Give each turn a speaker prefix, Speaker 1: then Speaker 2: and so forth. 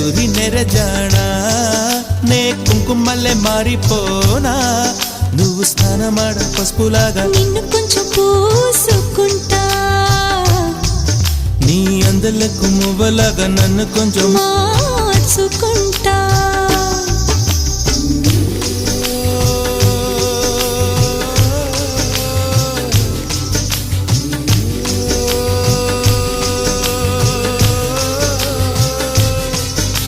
Speaker 1: ఊరి నెరజానా నే కుంకుమల్లె మారిపోనా నువ్వు స్నానమాడ పసుపులాగా
Speaker 2: నిన్ను కొంచెం పూసుకుంటా
Speaker 1: నీ అందలకు మువ్వలాగా నన్ను కొంచెం